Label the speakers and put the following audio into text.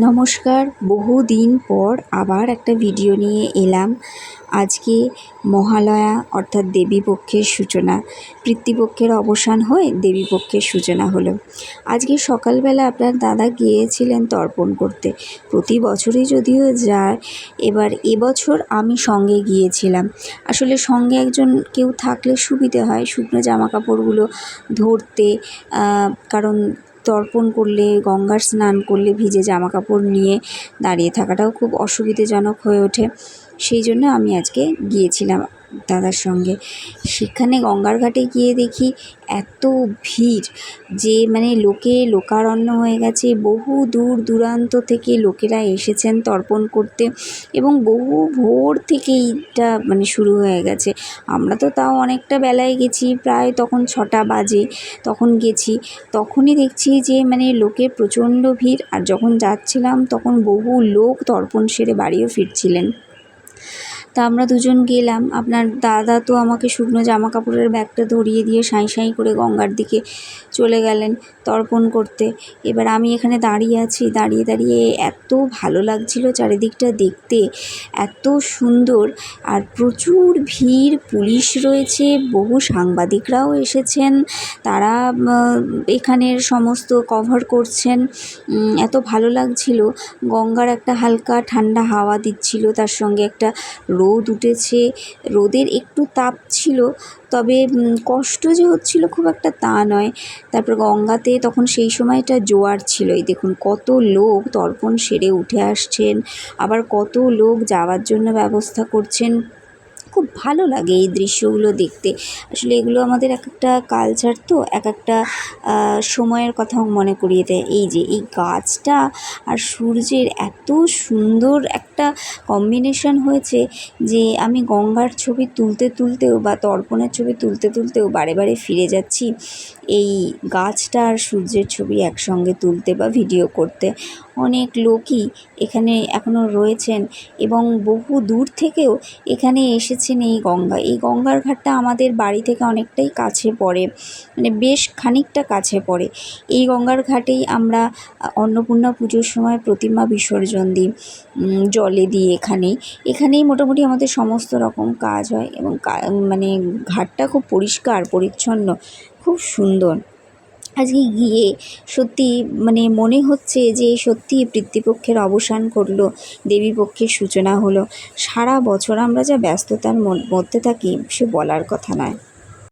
Speaker 1: নমস্কার, বহুদিন পর আবার একটা ভিডিও নিয়ে এলাম। আজকে মহালয়া অর্থাৎ দেবীপক্ষের সূচনা, পিতৃপক্ষের অবসান হয়ে দেবীপক্ষের সূচনা হলো। আজকে সকালবেলা আপনার দাদা গিয়েছিলেন তর্পণ করতে। প্রতি বছরই যদিও যায়, এবার এবছর আমি সঙ্গে গিয়েছিলাম। আসলে সঙ্গে একজন কেউ থাকলে সুবিধে হয় শুকনো জামা কাপড়গুলো ধরতে, কারণ তর্পণ করলে, গঙ্গার স্নান করলে ভিজে জামাকাপড় নিয়ে দাঁড়িয়ে থাকাটাও খুব অসুবিধাজনক হয়ে ওঠে। সেই জন্য আমি আজকে গিয়েছিলাম দাদার সঙ্গে। সেখানে গঙ্গার ঘাটে গিয়ে দেখি এত ভিড় যে লোকে লোকারণ্য হয়ে গেছে। বহু দূর দূরান্ত থেকে লোকেরা এসেছেন তর্পণ করতে এবং বহু ভোর থেকে এইটা শুরু হয়ে গেছে। আমরা তো তাও অনেকটা বেলায় গেছি, প্রায় তখন 6টা বাজে, তখন গেছি। তখনই দেখছি যে লোকের প্রচণ্ড ভিড়। আর যখন যাচ্ছিলাম তখন বহু লোক তর্পণ সেরে বাড়িও ফিরছিলেন। তা আমরা দুজন গেলাম। আপনার দাদা তো আমাকে শুকনো জামা কাপড়ের ব্যাগটা ধরিয়ে দিয়ে সাঁই সাঁই করে গঙ্গার দিকে চলে গেলেন তর্পণ করতে। এবার আমি এখানে দাঁড়িয়ে আছি, দাঁড়িয়ে দাঁড়িয়ে এত ভালো লাগছিল চারিদিকটা দেখতে, এত সুন্দর। আর প্রচুর ভিড়, পুলিশ রয়েছে, বহু সাংবাদিকরাও এসেছেন, তারা এখানের সমস্ত কভার করছেন। এত ভালো লাগছিল। গঙ্গার একটা হালকা ঠান্ডা হাওয়া দিচ্ছিল, তার সঙ্গে একটা রোদ উঠেছে। রোদের একটু তাপ ছিল, তবে কষ্ট যে হচ্ছিল খুব একটা তা নয়। তারপর গঙ্গাতে তখন সেই সময়টা জোয়ার ছিল। এই দেখুন কত লোক তর্পণ সেরে উঠে আসছেন, আবার কত লোক যাওয়ার জন্য ব্যবস্থা করছেন। খুব ভালো লাগে এই দৃশ্যগুলো দেখতে। আসলে এগুলো আমাদের এক একটা কালচার, তো এক একটা সময়ের কথাও মনে করিয়ে দেয়। এই যে এই গাছটা আর সূর্যের এত সুন্দর একটা কম্বিনেশন হয়েছে যে আমি গঙ্গার ছবি তুলতে তুলতেও বা তর্পণের ছবি তুলতে তুলতেও বারে বারে ফিরে যাচ্ছি এই গাছটা আর সূর্যের ছবি একসঙ্গে তুলতে বা ভিডিও করতে। অনেক লোকই এখানে এখনও রয়েছেন এবং বহু দূর থেকেও এখানে এসেছেন এই গঙ্গার ঘাটটা আমাদের বাড়ি থেকে অনেকটাই কাছে পড়ে, বেশ খানিকটা কাছে পড়ে। এই গঙ্গার ঘাটেই আমরা অন্নপূর্ণা পুজোর সময় প্রতিমা বিসর্জন দিই, জলে দিই। এখানেই মোটামুটি আমাদের সমস্ত রকম কাজ হয় এবং ঘাটটা খুব পরিষ্কার পরিচ্ছন্ন, খুব সুন্দর। আজকে গিয়ে সত্যি মনে হচ্ছে যে সত্যি পিতৃপক্ষের অবসান করলো, দেবীপক্ষের সূচনা হলো। সারা বছর আমরা যা ব্যস্ততার মধ্যে থাকি সে বলার কথা নয়।